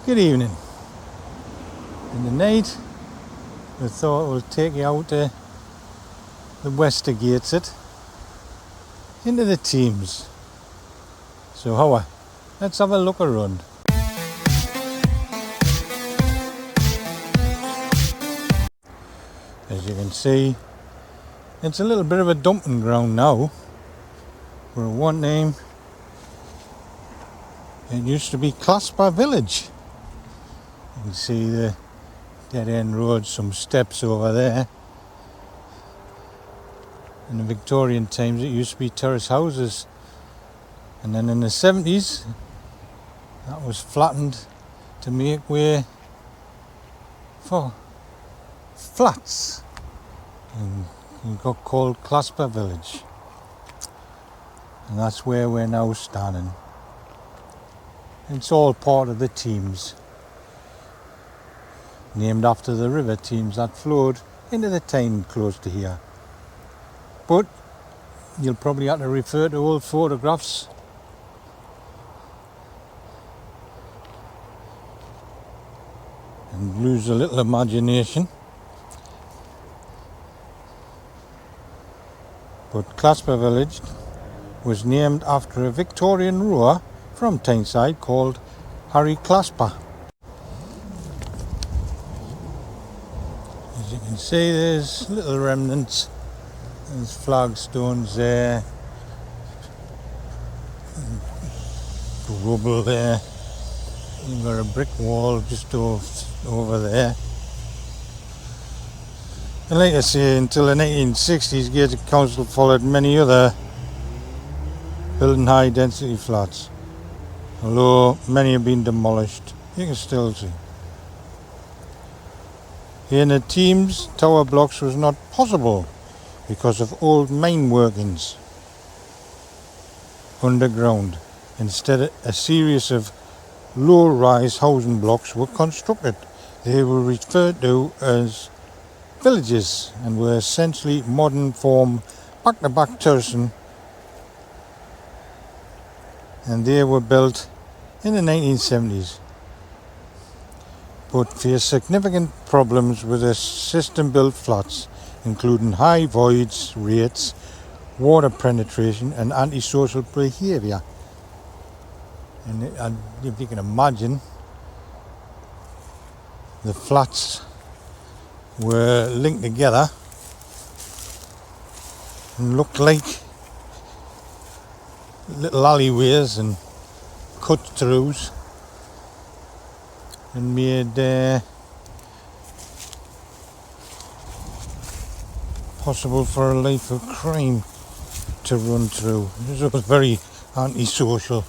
Good evening. In the night, we thought we'll take you out to the Wester Gates into the Thames. So how let's have a look around. As you can see, it's a little bit of a dumping ground now. For one name, it used to be Clasper Village. You can see the dead end road, some steps over there. In the Victorian times it used to be terrace houses, and then in the 70s that was flattened to make way for flats, and it got called Clasper Village, and that's where we're now standing. It's all part of the Thames, named after the river Thames that flowed into the Tyne close to here. But you'll probably have to refer to old photographs and lose a little imagination. But Clasper Village was named after a Victorian rower from Tyneside called Harry Clasper. As you can see, there's little remnants. There's flagstones there, rubble there. You've got a brick wall just over there. And like I say, until the 1960s, Gateshead Council followed many other building high density flats. Although many have been demolished, you can still see. Here in the Thames, tower blocks was not possible because of old mine workings underground. Instead, a series of low-rise housing blocks were constructed. They were referred to as villages and were essentially modern form back-to-back terracing, and they were built in the 1970s. But faced significant problems with the system-built flats, including high voids rates, water penetration and antisocial behaviour. And if you can imagine, the flats were linked together and looked like little alleyways and cut-throughs, and made possible for a life of crime to run through. It was very antisocial.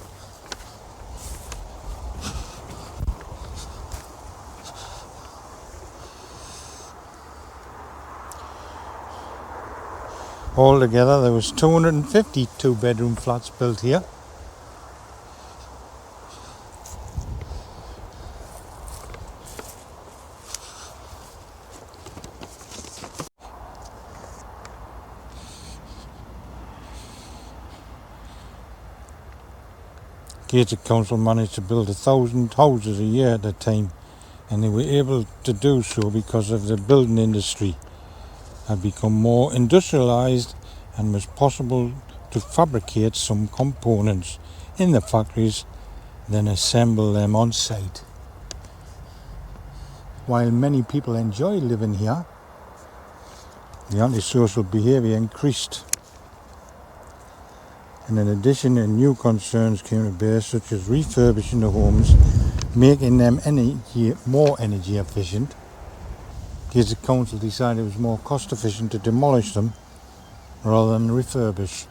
Altogether there was 250 two-bedroom flats built here. Gateshead Council managed to build 1,000 houses a year at a time, and they were able to do so because of the building industry had become more industrialised and was possible to fabricate some components in the factories, then assemble them on site. While many people enjoy living here, the antisocial behaviour increased. And in addition, new concerns came to bear, such as refurbishing the homes, making them more energy efficient. Gateshead Council decided it was more cost efficient to demolish them rather than refurbish.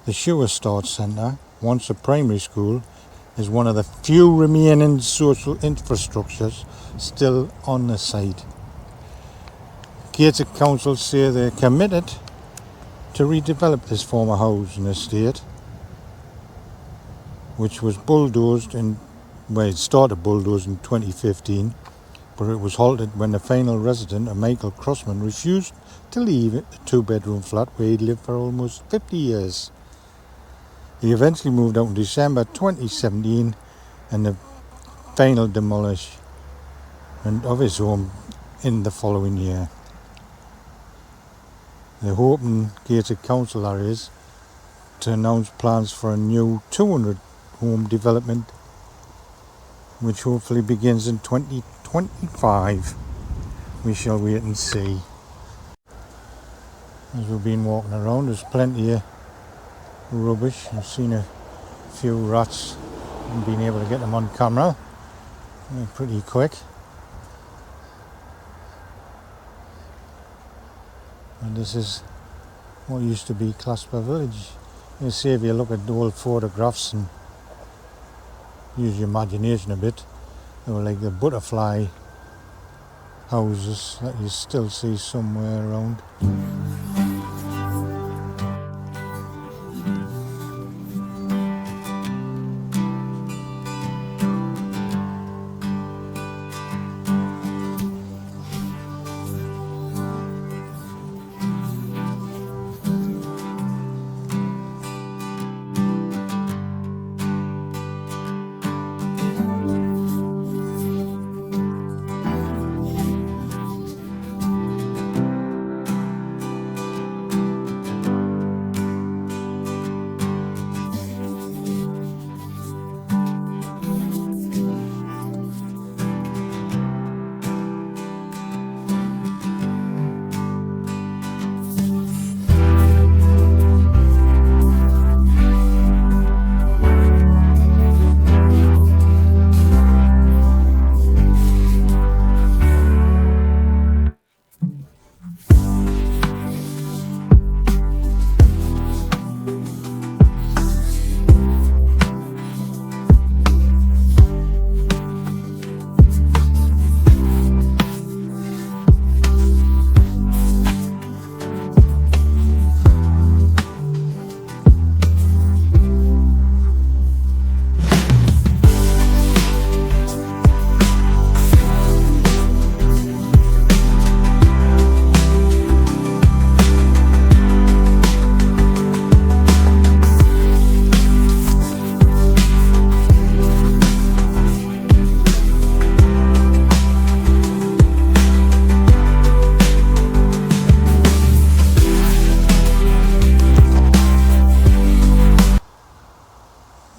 The Shoe Start Centre, once a primary school, is one of the few remaining social infrastructures still on the site. Gateshead Council say they're committed to redevelop this former housing estate, which was bulldozed it started bulldozed in 2015, but it was halted when the final resident, Michael Crossman, refused to leave the two-bedroom flat where he'd lived for almost 50 years. He eventually moved out in December 2017 and the final demolition of his home in the following year. The hoping gated council areas to announce plans for a new 200 home development, which hopefully begins in 2025. We shall wait and see. As we've been walking around, there's plenty of rubbish. I've seen a few rats and been able to get them on camera. They're pretty quick. And this is what used to be Clasper Village. You see, if you look at the old photographs and use your imagination a bit, they were like the butterfly houses that you still see somewhere around.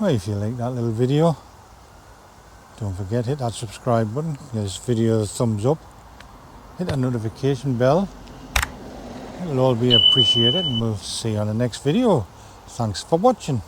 Well, if you like that little video, don't forget, hit that subscribe button, give this video a thumbs up, hit that notification bell. It'll all be appreciated, and we'll see you on the next video. Thanks for watching.